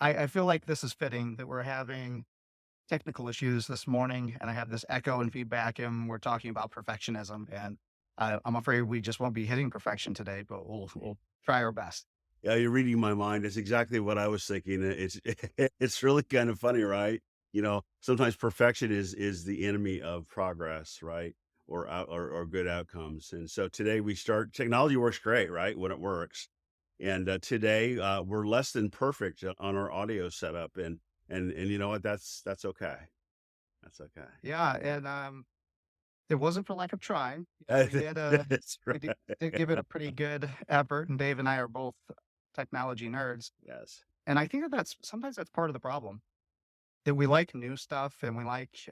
I feel like this is fitting that we're having technical issues this morning, and I have this echo and feedback, and we're talking about perfectionism. And I'm afraid we just won't be hitting perfection today, but we'll try our best. Yeah, you're reading my mind. It's exactly what I was thinking. It's it's really kind of funny, right? Sometimes perfection is the enemy of progress, right? Or good outcomes. And so today we start technology works great, right? When it works. And today we're less than perfect on our audio setup and you know what? That's okay. That's okay. Yeah, and it wasn't for lack of trying. We did That's we did, right. did give it a pretty good effort, and Dave and I are both technology nerds, Yes. and I think that that's sometimes that's part of the problem that we like new stuff and we like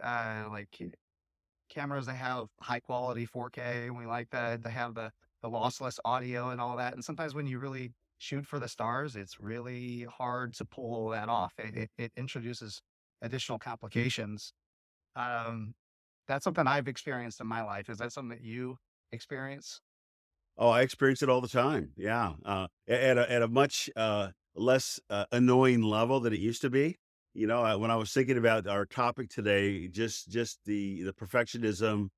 cameras that have high quality 4K, and we like that they have the lossless audio and all that. And sometimes when you really shoot for the stars, it's really hard to pull that off. It introduces additional complications. Um, that's something I've experienced in my life. Is that something that you experience? Oh, I experience it all the time. Yeah, at a much less annoying level than it used to be. When I was thinking about our topic today, just the perfectionism,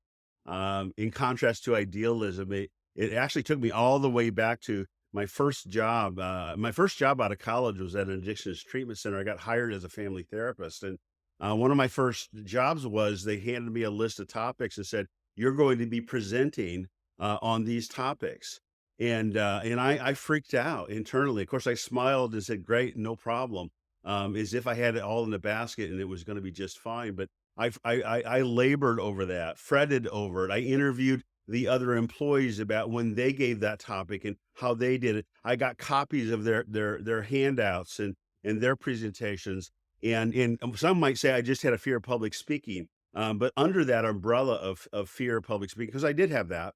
in contrast to idealism, it actually took me all the way back to my first job. My first job out of college was at an addictions treatment center. I got hired as a family therapist, and one of my first jobs was they handed me a list of topics and said, "You're going to be presenting on these topics." And I freaked out internally. Of course, I smiled and said, "Great, no problem," as if I had it all in the basket and it was going to be just fine. But I labored over that, fretted over it. I interviewed the other employees about when they gave that topic and how they did it. I got copies of their handouts and their presentations. And some might say I just had a fear of public speaking. But under that umbrella of fear of public speaking, because I did have that,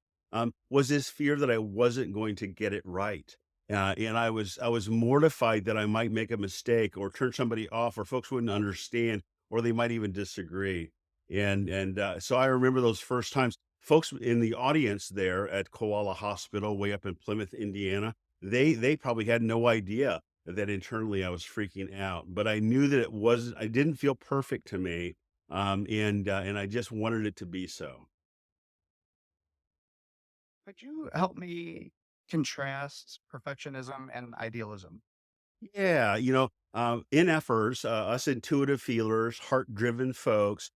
was this fear that I wasn't going to get it right. And I was mortified that I might make a mistake or turn somebody off or folks wouldn't understand or they might even disagree. And so I remember those first times. Folks in the audience there at Koala Hospital, way up in Plymouth, Indiana, they probably had no idea that internally I was freaking out. But I knew that it wasn't. I didn't feel perfect to me, and I just wanted it to be so. Could you help me contrast perfectionism and idealism? Yeah, NFers, us intuitive feelers, heart-driven folks,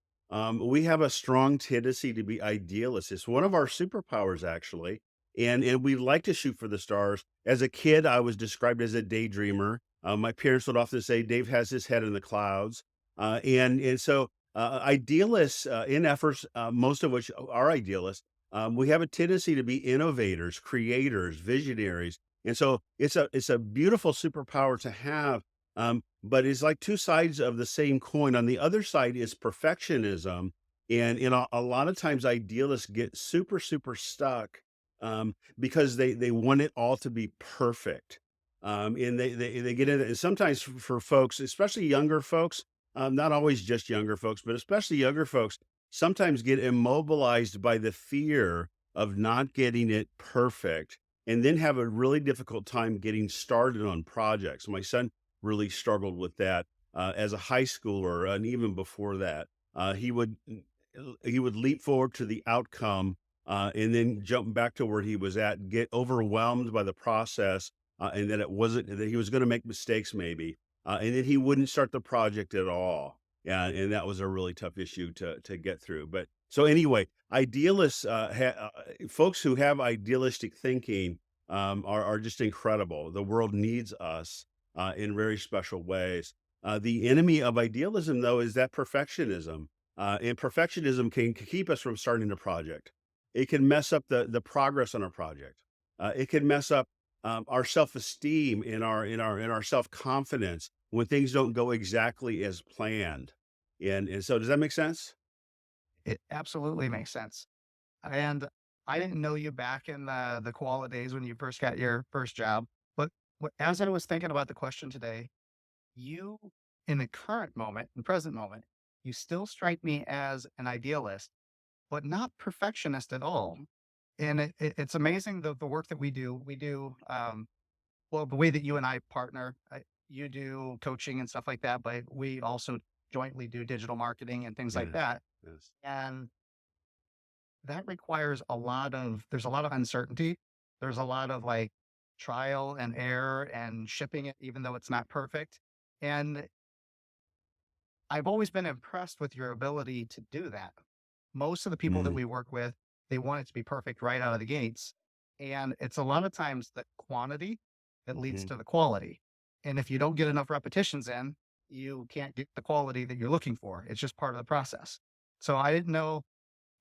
we have a strong tendency to be idealists. It's one of our superpowers, actually, and we like to shoot for the stars. As a kid, I was described as a daydreamer. My parents would often say, "Dave has his head in the clouds," and so idealists, NFers, most of which are idealists, we have a tendency to be innovators, creators, visionaries. And so it's a beautiful superpower to have, but it's like two sides of the same coin. On the other side is perfectionism, and a lot of times idealists get super stuck because they want it all to be perfect, and they get in it. And sometimes for folks, especially younger folks, not always just younger folks, but especially younger folks, sometimes get immobilized by the fear of not getting it perfect and then have a really difficult time getting started on projects. My son really struggled with that as a high schooler, and even before that, he would leap forward to the outcome and then jump back to where he was at, get overwhelmed by the process, and that it wasn't that he was going to make mistakes maybe, and then he wouldn't start the project at all. Yeah, and that was a really tough issue to get through. But so anyway, idealists, folks who have idealistic thinking are just incredible. The world needs us in very special ways. The enemy of idealism, though, is that perfectionism. And perfectionism can keep us from starting a project. It can mess up the progress on a project. It can mess up our self esteem in our self confidence when things don't go exactly as planned. And so, does that make sense? It absolutely makes sense. And I didn't know you back in the koala days when you first got your first job, but as I was thinking about the question today, you in the current moment, in present moment, you still strike me as an idealist, but not perfectionist at all. And it's amazing the work that we do. We do well the way that you and I partner. you do coaching and stuff like that, but we also jointly do digital marketing and things like Yes. that. Yes. And that requires there's a lot of uncertainty. There's a lot of like trial and error and shipping it, even though it's not perfect. And I've always been impressed with your ability to do that. Most of the people that Mm, we work with, they want it to be perfect right out of the gates. And it's a lot of times the quantity that leads mhm. to the quality. And if you don't get enough repetitions in, you can't get the quality that you're looking for. It's just part of the process. So I didn't know.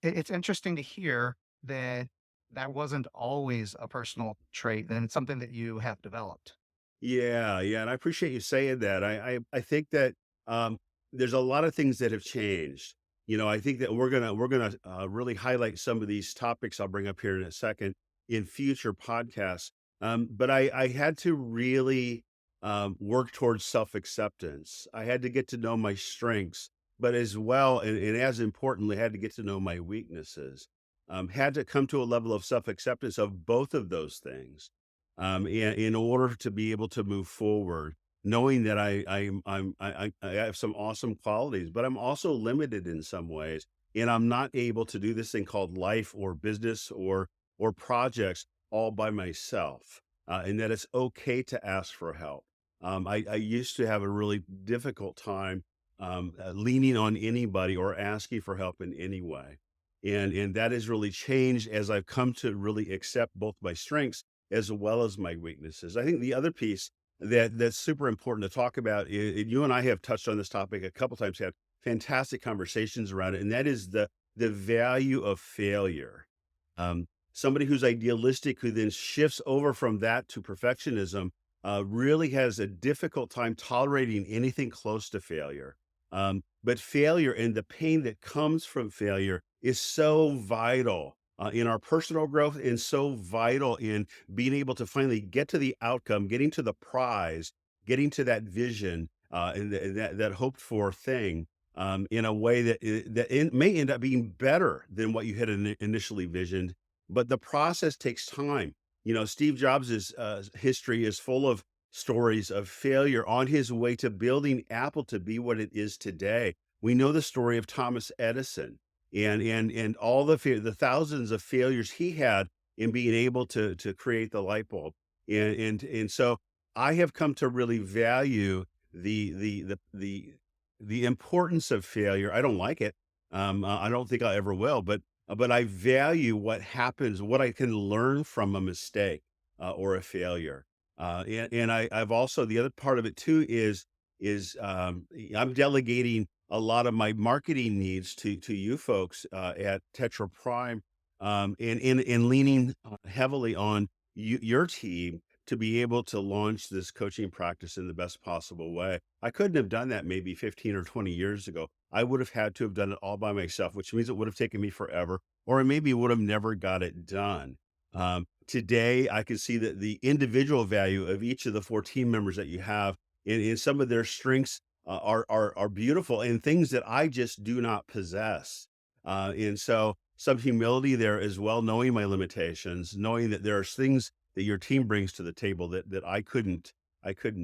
It's interesting to hear that that wasn't always a personal trait and it's something that you have developed. Yeah, yeah, and I appreciate you saying that. I think that um, there's a lot of things that have changed. I think that we're gonna really highlight some of these topics I'll bring up here in a second in future podcasts. But I had to really work towards self acceptance. I had to get to know my strengths, but as well, and as importantly, had to get to know my weaknesses. Had to come to a level of self acceptance of both of those things in order to be able to move forward, knowing that I have some awesome qualities, but I'm also limited in some ways, and I'm not able to do this thing called life or business or projects all by myself, and that it's okay to ask for help. I used to have a really difficult time leaning on anybody or asking for help in any way. And that has really changed as I've come to really accept both my strengths as well as my weaknesses. I think the other piece that's super important to talk about, you and I have touched on this topic a couple times, had fantastic conversations around it, and that is the value of failure. Somebody who's idealistic who then shifts over from that to perfectionism really has a difficult time tolerating anything close to failure. But failure and the pain that comes from failure is so vital in our personal growth and so vital in being able to finally get to the outcome, getting to the prize, getting to that vision and that hoped for thing in a way that may end up being better than what you had initially visioned. But the process takes time. Steve Jobs' history is full of stories of failure on his way to building Apple to be what it is today. We know the story of Thomas Edison and all the thousands of failures he had in being able to create the light bulb. And so I have come to really value the the the the the importance of failure. I don't like it. I don't think I ever will, but I value what happens, what I can learn from a mistake or a failure. I've also the other part of it too is I'm delegating a lot of my marketing needs to you folks at Tetra Prime, and leaning heavily on your team to be able to launch this coaching practice in the best possible way. I couldn't have done that maybe 15 or 20 years ago. I would have had to have done it all by myself, which means it would have taken me forever, or maybe would have never got it done. Today, I can see that the individual value of each of the four team members that you have and some of their strengths are beautiful and things that I just do not possess. And so some humility there as well, knowing my limitations, knowing that there are things that your team brings to the table that I couldn't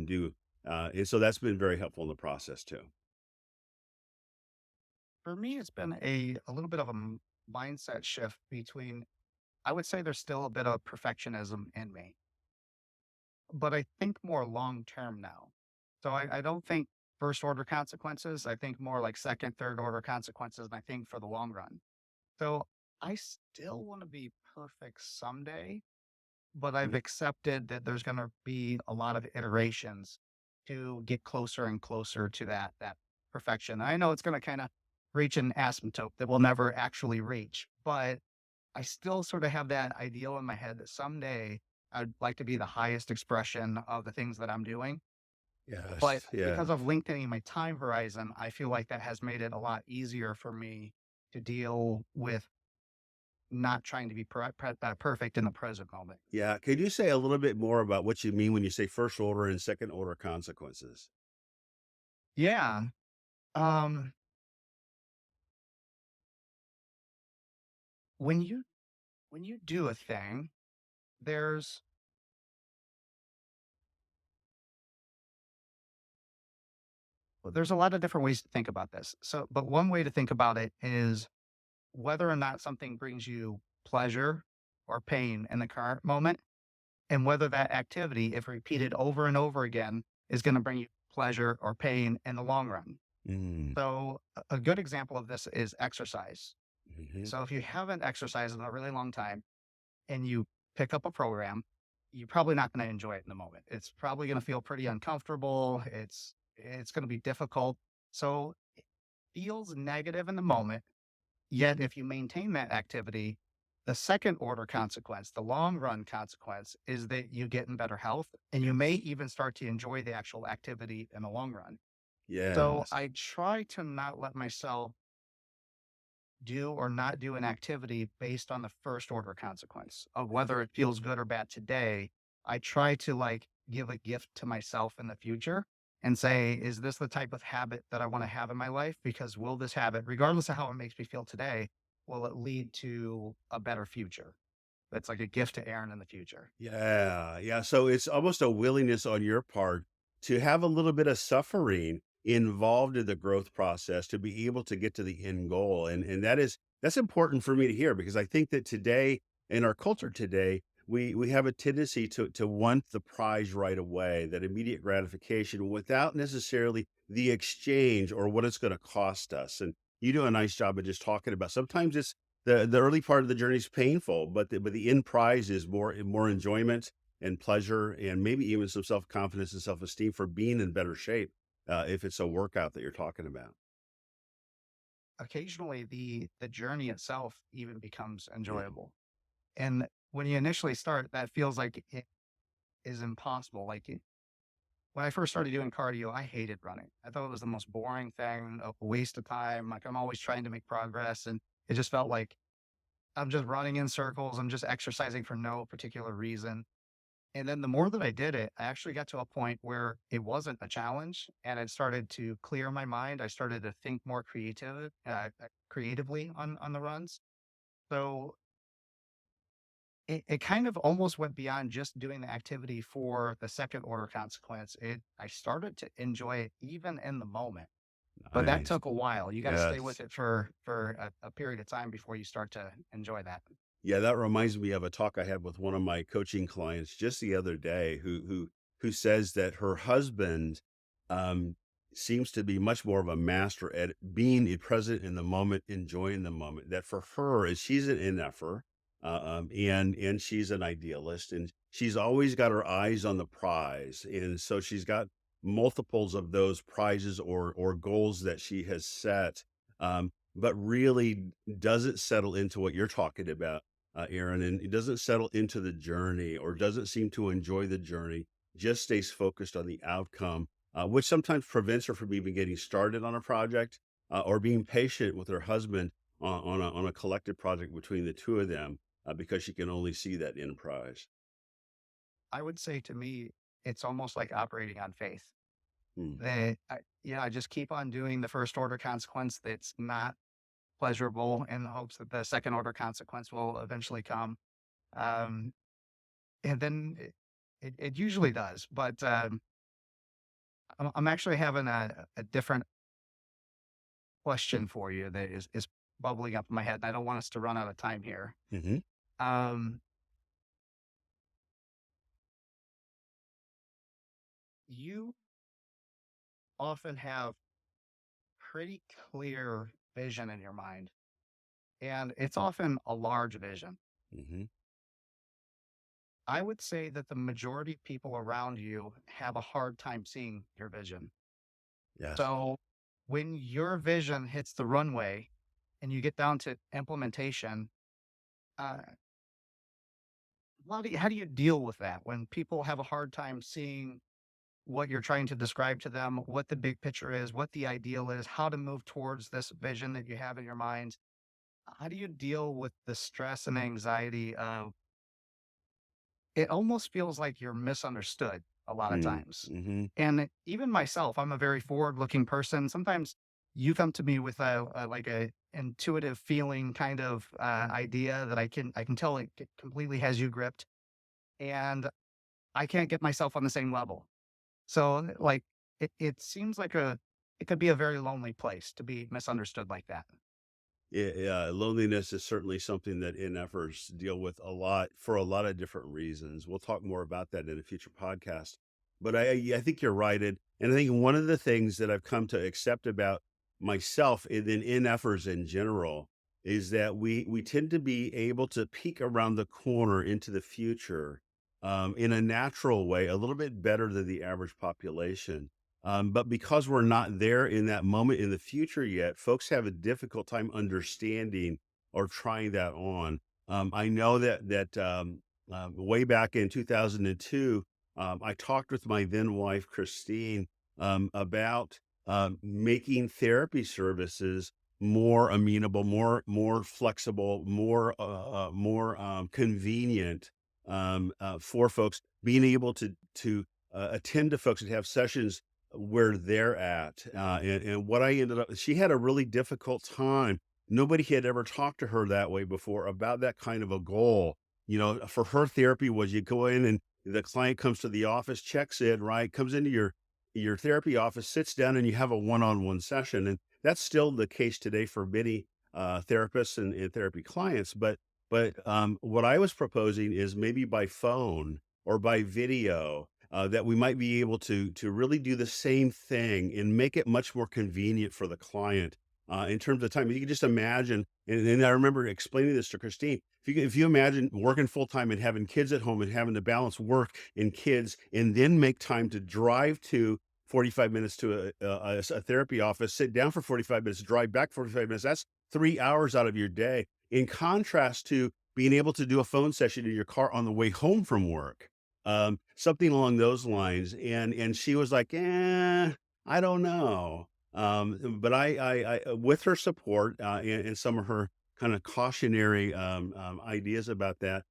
do. And so that's been very helpful in the process too. For me, it's been a little bit of a mindset shift between, I would say there's still a bit of perfectionism in me, but I think more long term now. So I don't think first order consequences. I think more like second, third order consequences. And I think for the long run. So I still want to be perfect someday, but I've Mhm. accepted that there's going to be a lot of iterations to get closer and closer to that perfection. I know it's going to kind of reach an asymptote that we'll never actually reach, but I still sort of have that ideal in my head that someday I'd like to be the highest expression of the things that I'm doing. But Yes, yeah. because of lengthening my time horizon, I feel like that has made it a lot easier for me to deal with not trying to be perfect in the present moment. Yeah. Could you say a little bit more about what you mean when you say first order and second order consequences? Yeah. Um, when you when you do a thing, there's there's a lot of different ways to think about this. So, but one way to think about it is whether or not something brings you pleasure or pain in the current moment, and whether that activity, if repeated over and over again, is going to bring you pleasure or pain in the long run. Mm, So, a good example of this is exercise. mhm. So, if you haven't exercised in a really long time and you pick up a program, you're probably not going to enjoy it in the moment. It's probably going to feel pretty uncomfortable. It's going to be difficult. So, it feels negative in the moment. Yet, if you maintain that activity, the second order consequence, the long run consequence, is that you get in better health and you may even start to enjoy the actual activity in the long run. So Yes. I try to not let myself do or not do an activity based on the first order consequence of whether it feels good or bad today. I try to like give a gift to myself in the future and say, is this the type of habit that I want to have in my life? Because will this habit, regardless of how it makes me feel today, will it lead to a better future? That's like a gift to Aaron in the future. Yeah, yeah, so it's almost a willingness on your part to have a little bit of suffering involved in the growth process to be able to get to the end goal, and that's important for me to hear because I think that today, in our culture today, we have a tendency to want the prize right away, that immediate gratification without necessarily the exchange or what it's gonna cost us, and you do a nice job of just talking about sometimes it's the early part of the journey is painful, but the end prize is more enjoyment and pleasure, and maybe even some self confidence and self esteem for being in better shape. If it's a workout that you're talking about, Occasionally, the journey itself even becomes yeah, enjoyable. And when you initially start, that feels like it is impossible. When I first started doing cardio, I hated running. I thought it was the most boring thing, a waste of time. Like I'm always trying to make progress. And it just felt like I'm just running in circles. I'm just exercising for no particular reason. And then the more that I did it, I actually got to a point where it wasn't a challenge and it started to clear my mind. I started to think more creatively on the runs. So it kind of almost went beyond just doing the activity for the second order consequence. I started to enjoy it even in the moment, but that nice, took a while. You got to stay with yes. it for a period of time before you start to enjoy that. Yeah, that reminds me of a talk I had with one of my coaching clients just the other day who says that her husband um seems to be much more of a master at being present in the moment, enjoying the moment. That for her is she's an NFer, and she's an idealist and she's always got her eyes on the prize. And so she's got multiples of those prizes or goals that she has set. But really doesn't settle into what you're talking about, Aaron, and it doesn't settle into the journey or doesn't seem to enjoy the journey, just stays focused on the outcome, which sometimes prevents her from even getting started on a project or being patient with her husband on a collective project between the two of them because she can only see that end prize. I would say to me, it's almost like operating on faith. Hmm. I just keep on doing the first order consequence that's not pleasurable in the hopes that the second order consequence will eventually come. Um, and then it usually does. But I'm actually having a different question for you that is bubbling up in my head. And I don't want us to run out of time here. Hmm. Um, you often have pretty clear vision in your mind, and it's often a large vision. Hmm. I would say that the majority of people around you have a hard time seeing your vision. Yes. So when your vision hits the runway and you get down to implementation, uh, how do you deal with that when people have a hard time seeing what you're trying to describe to them, what the big picture is, what the ideal is, how to move towards this vision that you have in your mind? How do you deal with the stress and anxiety of it almost feels like you're misunderstood a lot of times. Mm-hmm. And even myself, I'm a very forward-looking person. Sometimes you come to me with a intuitive feeling kind of idea that I can tell it completely has you gripped, and I can't get myself on the same level. So like it seems like it could be a very lonely place to be misunderstood like that. Yeah, loneliness is certainly something that NFers deal with a lot for a lot of different reasons. We'll talk more about that in a future podcast. But I think you're right. And I think one of the things that I've come to accept about myself and then NFers in general is that we tend to be able to peek around the corner into the future in a natural way, a little bit better than the average population. But because we're not there in that moment in the future yet, folks have a difficult time understanding or trying that on. I know that way back in 2002, I talked with my then wife Christine about making therapy services more amenable, more flexible, more convenient for folks, being able to attend to folks and have sessions where they're at. And what I ended up, she had a really difficult time. Nobody had ever talked to her that way before about that kind of a goal. You know, for her therapy was you go in and the client comes to the office, checks in, right, comes into your therapy office, sits down, and you have a one-on-one session. And that's still the case today for many therapists and therapy clients. But what I was proposing is maybe by phone or by video that we might be able to really do the same thing and make it much more convenient for the client in terms of time. You can just imagine, and I remember explaining this to Christine. If you imagine working full time and having kids at home and having to balance work and kids, and then make time to drive to 45 minutes to a therapy office, sit down for 45 minutes, drive back 45 minutes. That's 3 hours out of your day. In contrast to being able to do a phone session in your car on the way home from work, something along those lines. And she was like, I don't know. But with her support and some of her kind of cautionary ideas about that,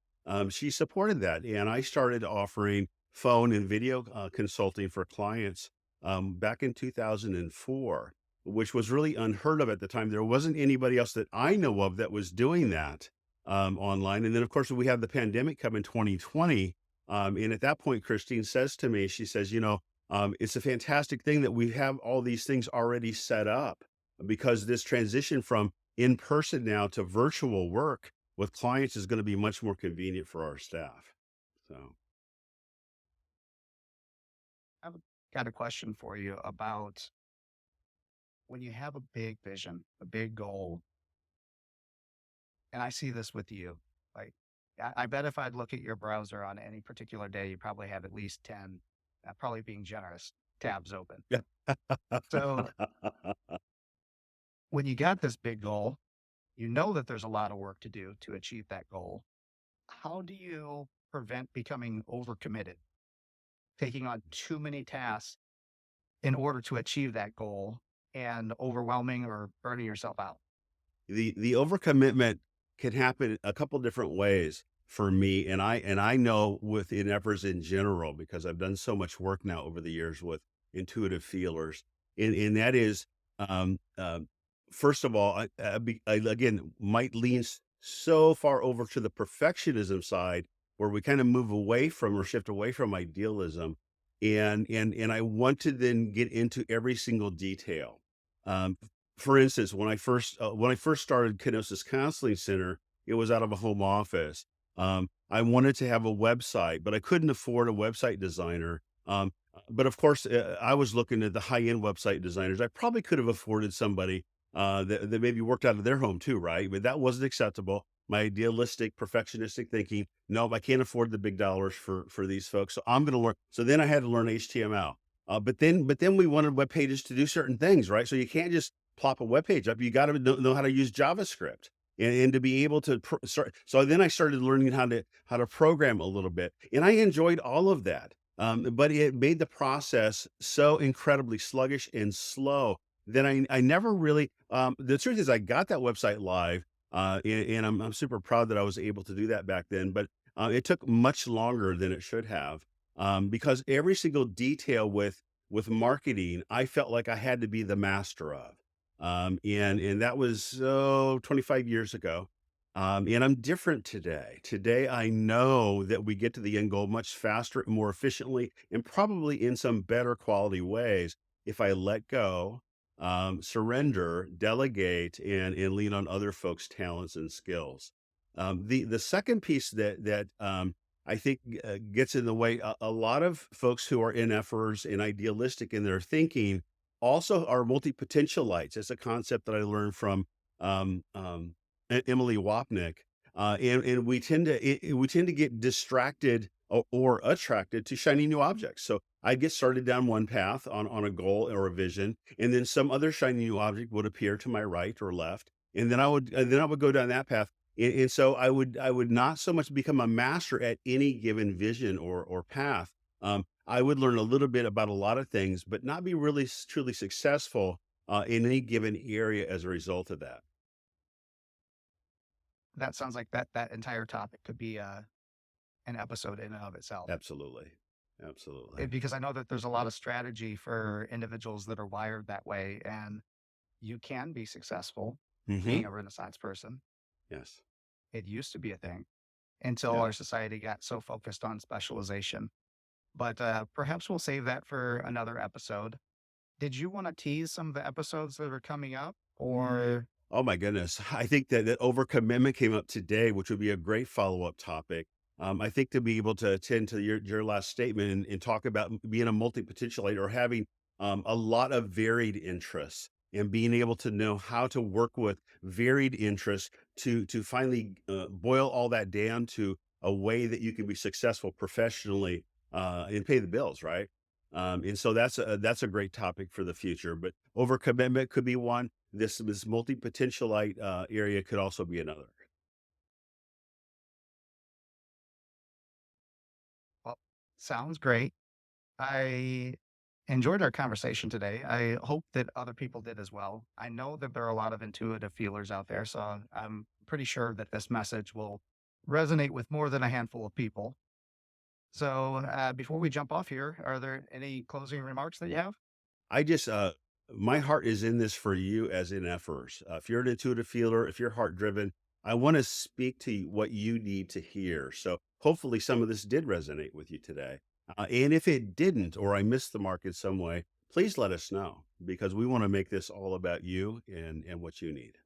she supported that, and I started offering phone and video consulting for clients back in 2004, which was really unheard of at the time. There wasn't anybody else that I know of that was doing that online. And then, of course, we had the pandemic come in 2020, and at that point, Christine says to me, she says, it's a fantastic thing that we have all these things already set up because this transition from in person now to virtual work with clients is going to be much more convenient for our staff. So, I've got a question for you about when you have a big vision, a big goal, and I see this with you. Like, I bet if I'd look at your browser on any particular day, you probably have at least 10, probably being generous, tabs open. yeah. So when you got this big goal, you know that there's a lot of work to do to achieve that goal. How do you prevent becoming overcommitted, taking on too many tasks in order to achieve that goal and overwhelming or burning yourself out? The overcommitment can happen a couple different ways for me, and I know with efforts in general because I've done so much work now over the years with intuitive feelers, and that is, um, um, first of all, I again might lean so far over to the perfectionism side where we kind of move away from or shift away from idealism, and I want to then get into every single detail. Um, for instance, when I first started Kenosis Counseling Center, it was out of a home office. I wanted to have a website, but I couldn't afford a website designer. But of course, I was looking at the high-end website designers. I probably could have afforded somebody that maybe worked out of their home too, right? But that wasn't acceptable. My idealistic, perfectionistic thinking, no, I can't afford the big dollars for these folks. So I'm going to learn. So then I had to learn HTML. But then we wanted web pages to do certain things, right? So you can't just plop a web page up. You got to know how to use JavaScript and to be able to start. So then I started learning how to program a little bit, and I enjoyed all of that. But it made the process so incredibly sluggish and slow that I never really. The truth is, I got that website live, and I'm super proud that I was able to do that back then. But it took much longer than it should have because every single detail with marketing, I felt like I had to be the master of. And that was 25 years ago. And I'm different today. Today, I know that we get to the end goal much faster and more efficiently, and probably in some better quality ways if I let go. surrender, delegate, and lean on other folks' talents and skills. The second piece that I think gets in the way, a lot of folks who are NFers and idealistic in their thinking also are multi potentialites. It's a concept that I learned from Emily Wapnick, and we tend to get distracted or attracted to shiny new objects. So I get started down one path on a goal or a vision, and then some other shiny new object would appear to my right or left, and then I would go down that path. And so I would not so much become a master at any given vision or path. I would learn a little bit about a lot of things, but not be really truly successful in any given area as a result of that. That sounds like that entire topic could be an episode in and of itself. Absolutely, absolutely. Because I know that there's a lot of strategy for individuals that are wired that way, and you can be successful being Hmm. a Renaissance person. Yes. It used to be a thing until Yeah. our society got so focused on specialization. But perhaps we'll save that for another episode. Did you want to tease some of the episodes that are coming up? Or Oh my goodness. I think that overcommitment came up today, which would be a great follow-up topic. I think to be able to attend to your last statement and talk about being a multi-potentialite or having a lot of varied interests and being able to know how to work with varied interests to finally boil all that down to a way that you can be successful professionally and pay the bills, right? And so that's a great topic for the future. But overcommitment could be one. This multi-potentialite, area could also be another. well, sounds great. I enjoyed our conversation today. I hope that other people did as well. I know that there are a lot of intuitive feelers out there, so I'm pretty sure that this message will resonate with more than a handful of people. So, before we jump off here, are there any closing remarks that you have? I just, my heart is in this for you as in efforts. If you're an intuitive feeler, if you're heart driven, I wanna speak to you what you need to hear. So, hopefully, some of this did resonate with you today. And if it didn't, or I missed the mark in some way, please let us know because we wanna make this all about you and what you need.